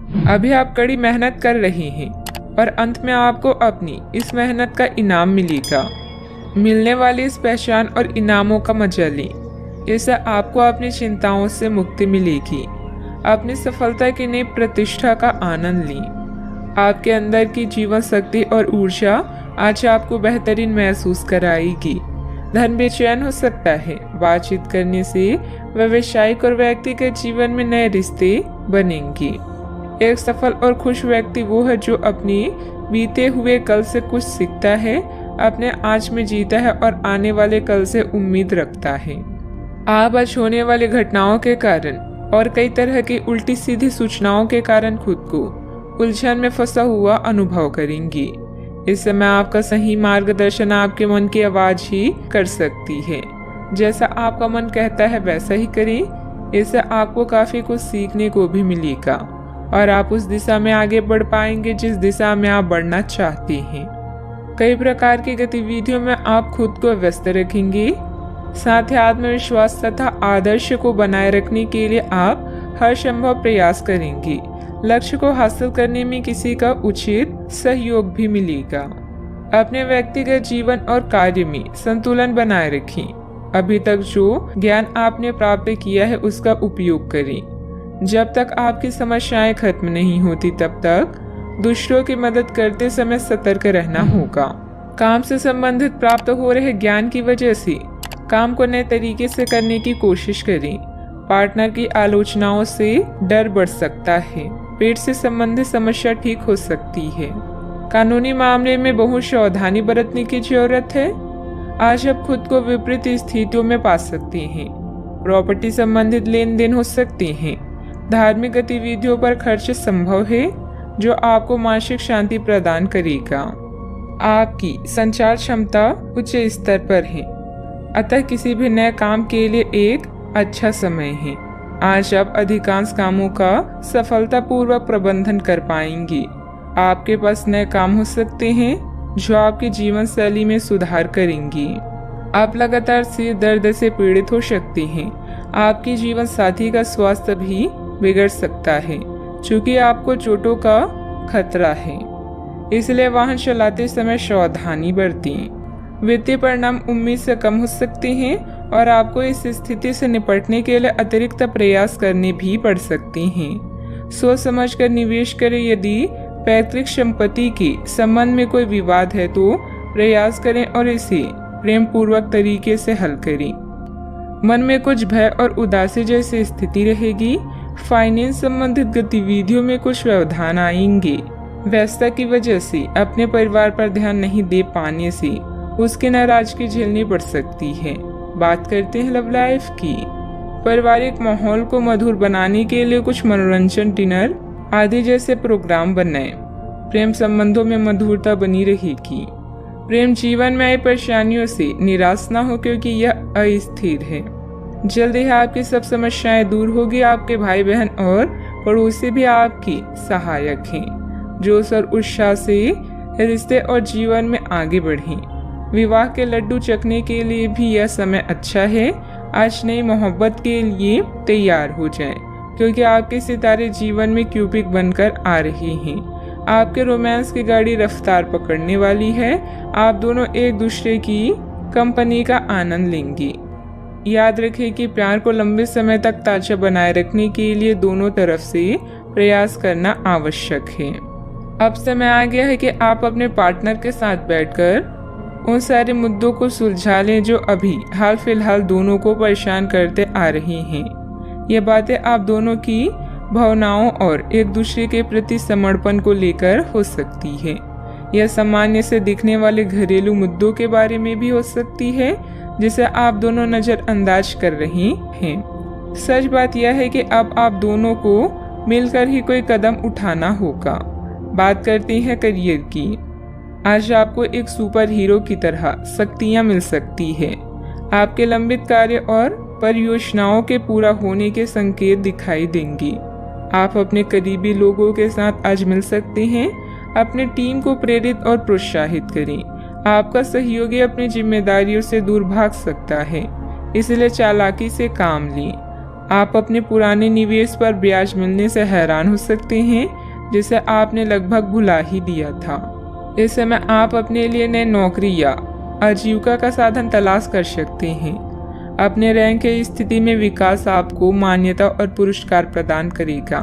अभी आप कड़ी मेहनत कर रहे हैं और अंत में आपको अपनी इस मेहनत का इनाम मिलेगा। मिलने वाली इस पहचान और इनामों का मजा लें। इससे आपको अपनी चिंताओं से मुक्ति मिलेगी। अपनी सफलता की नई प्रतिष्ठा का आनंद लें। आपके अंदर की जीवन शक्ति और ऊर्जा आज आपको बेहतरीन महसूस कराएगी। धन बेचैन हो सकता है। बातचीत करने से व्यावसायिक और व्यक्तिगत जीवन में नए रिश्ते बनेंगे। एक सफल और खुश व्यक्ति वो है जो अपने बीते हुए कल से कुछ सीखता है, अपने आज में जीता है और आने वाले कल से उम्मीद रखता है। आप आज होने वाली घटनाओं के कारण और कई तरह की उल्टी सीधी सूचनाओं के कारण खुद को उलझन में फंसा हुआ अनुभव करेंगी। इस समय आपका सही मार्गदर्शन आपके मन की आवाज ही कर सकती है। जैसा आपका मन कहता है वैसा ही करें। इससे आपको काफी कुछ सीखने को भी मिलेगा और आप उस दिशा में आगे बढ़ पाएंगे जिस दिशा में आप बढ़ना चाहते हैं। कई प्रकार की गतिविधियों में आप खुद को व्यस्त रखेंगे। साथ ही आत्मविश्वास तथा आदर्श को बनाए रखने के लिए आप हर संभव प्रयास करेंगे। लक्ष्य को हासिल करने में किसी का उचित सहयोग भी मिलेगा। अपने व्यक्तिगत जीवन और कार्य में संतुलन बनाए रखें। अभी तक जो ज्ञान आपने प्राप्त किया है उसका उपयोग करें। जब तक आपकी समस्याएं खत्म नहीं होती तब तक दूसरों की मदद करते समय सतर्क रहना होगा। काम से संबंधित प्राप्त हो रहे ज्ञान की वजह से काम को नए तरीके से करने की कोशिश करें। पार्टनर की आलोचनाओं से डर बढ़ सकता है। पेट से संबंधित समस्या ठीक हो सकती है। कानूनी मामले में बहुत सावधानी बरतने की जरूरत है। आज आप खुद को विपरीत स्थितियों में पा सकते हैं। प्रॉपर्टी संबंधित लेन देन हो सकते हैं। धार्मिक गतिविधियों पर खर्च संभव है जो आपको मानसिक शांति प्रदान करेगा। आपकी संचार क्षमता उच्च स्तर पर है, अतः किसी भी नए काम के लिए एक अच्छा समय है। आज आप अधिकांश कामों का सफलतापूर्वक प्रबंधन कर पाएंगे। आपके पास नए काम हो सकते हैं जो आपकी जीवन शैली में सुधार करेंगे। आप लगातार सिर दर्द से पीड़ित हो सकते हैं। आपकी जीवन साथी का स्वास्थ्य भी बिगड़ सकता है क्योंकि आपको चोटों का खतरा है, इसलिए वाहन चलाते समय सावधानी बरतें। वित्तीय परिणाम उम्मीद से कम हो सकते हैं और आपको इस स्थिति से निपटने के लिए अतिरिक्त प्रयास करने भी पड़ सकते हैं। सोच समझकर निवेश करें। यदि पैतृक संपत्ति के संबंध में कोई विवाद है तो प्रयास करें और इसे प्रेम पूर्वक तरीके से हल करें। मन में कुछ भय और उदासी जैसी स्थिति रहेगी। फाइनेंस संबंधित गतिविधियों में कुछ व्यवधान आएंगे। व्यस्तता की वजह से अपने परिवार पर ध्यान नहीं दे पाने से उसकी नाराजगी झेलनी पड़ सकती है। बात करते हैं लव लाइफ की। पारिवारिक माहौल को मधुर बनाने के लिए कुछ मनोरंजन, डिनर आदि जैसे प्रोग्राम बनाएं। प्रेम संबंधों में मधुरता बनी रहेगी। प्रेम जीवन में आई परेशानियों से निराश न हो क्योंकि यह अस्थिर है। जल्दी ही आपकी सब समस्याएं दूर होगी। आपके भाई बहन और पड़ोसी भी आपकी सहायक हैं। जोश और उत्साह से रिश्ते और जीवन में आगे बढ़ें। विवाह के लड्डू चखने के लिए भी यह समय अच्छा है। आज नई मोहब्बत के लिए तैयार हो जाएं, क्योंकि आपके सितारे जीवन में क्यूपिक बनकर आ रहे हैं। आपके रोमांस की गाड़ी रफ्तार पकड़ने वाली है। आप दोनों एक दूसरे की कंपनी का आनंद लेंगे। याद रखें कि प्यार को लंबे समय तक ताजा बनाए रखने के लिए दोनों तरफ से प्रयास करना आवश्यक है। अब समय आ गया है कि आप अपने पार्टनर के साथ बैठकर उन सारे मुद्दों को सुलझा लें जो अभी हाल फिलहाल दोनों को परेशान करते आ रहे हैं। ये बातें आप दोनों की भावनाओं और एक दूसरे के प्रति समर्पण को लेकर हो सकती है। यह सामान्य से दिखने वाले घरेलू मुद्दों के बारे में भी हो सकती है जिसे आप दोनों नजरअंदाज कर रहे हैं। सच बात यह है कि अब आप दोनों को मिलकर ही कोई कदम उठाना होगा। बात करते हैं करियर की। आज आपको एक सुपर हीरो की तरह शक्तियां मिल सकती है। आपके लंबित कार्य और परियोजनाओं के पूरा होने के संकेत दिखाई देंगे। आप अपने करीबी लोगों के साथ आज मिल सकते हैं। अपनी टीम को प्रेरित और प्रोत्साहित करें। आपका सहयोगी अपनी जिम्मेदारियों से दूर भाग सकता है, इसलिए चालाकी से काम लें। आप अपने पुराने निवेश पर ब्याज मिलने से हैरान हो सकते हैं। जिसे आपने लगभग भुला ही दिया था। इस समय आप अपने लिए नई नौकरी या आजीविका का साधन तलाश कर सकते हैं। अपने रैंक की स्थिति में विकास आपको मान्यता और पुरस्कार प्रदान करेगा।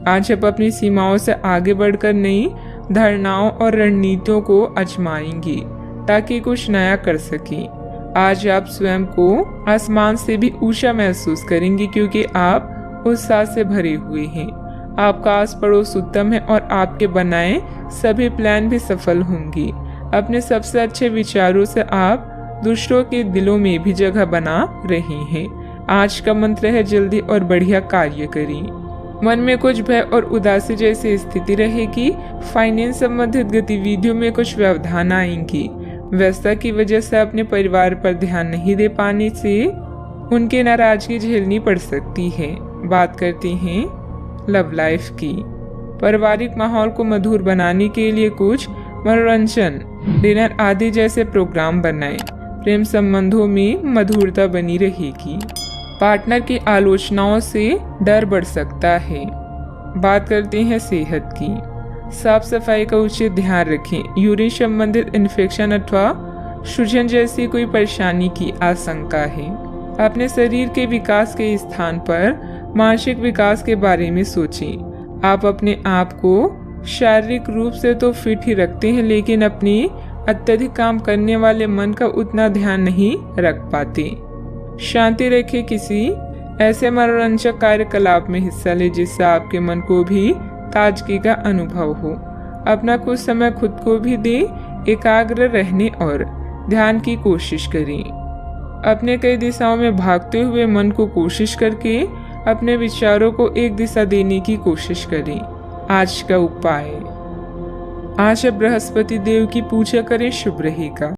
आज आप अपनी सीमाओं से आगे बढ़कर नई धारणाओं और रणनीतियों को आजमाएंगे ताकि कुछ नया कर सकें। आज आप स्वयं को आसमान से भी ऊंचा महसूस करेंगे क्योंकि आप उत्साह से भरे हुए हैं। आपका आस पड़ोस उत्तम है और आपके बनाए सभी प्लान भी सफल होंगे। अपने सबसे अच्छे विचारों से आप दूसरों के दिलों में भी जगह बना रहे हैं। आज का मंत्र है जल्दी और बढ़िया कार्य करें। मन में कुछ भय और उदासी जैसी स्थिति रहेगी। फाइनेंस संबंधित गतिविधियों में कुछ व्यवधान आएंगी। व्यस्तता की वजह से अपने परिवार पर ध्यान नहीं दे पाने से उनकी नाराजगी झेलनी पड़ सकती है। बात करते हैं लव लाइफ की। पारिवारिक माहौल को मधुर बनाने के लिए कुछ मनोरंजन, डिनर आदि जैसे प्रोग्राम बनाएं। प्रेम संबंधों में मधुरता बनी रहेगी। पार्टनर की आलोचनाओं से डर बढ़ सकता है। बात करते हैं सेहत की। साफ सफाई का उचित ध्यान रखें। यूरिन संबंधित इन्फेक्शन अथवा सूजन जैसी कोई परेशानी की आशंका है। अपने शरीर के विकास के स्थान पर मानसिक विकास के बारे में सोचें। आप अपने आप को शारीरिक रूप से तो फिट ही रखते हैं, लेकिन अपनी अत्यधिक काम करने वाले मन का उतना ध्यान नहीं रख पाते। शांति रखें। किसी ऐसे मनोरंजक कार्यकलाप में हिस्सा लें जिससे आपके मन को भी ताजगी का अनुभव हो। अपना कुछ समय खुद को भी दें। एकाग्र रहने और ध्यान की कोशिश करें। अपने कई दिशाओं में भागते हुए मन को कोशिश करके अपने विचारों को एक दिशा देने की कोशिश करें। आज का उपाय, आज आप बृहस्पति देव की पूजा करें, शुभ रहेगा।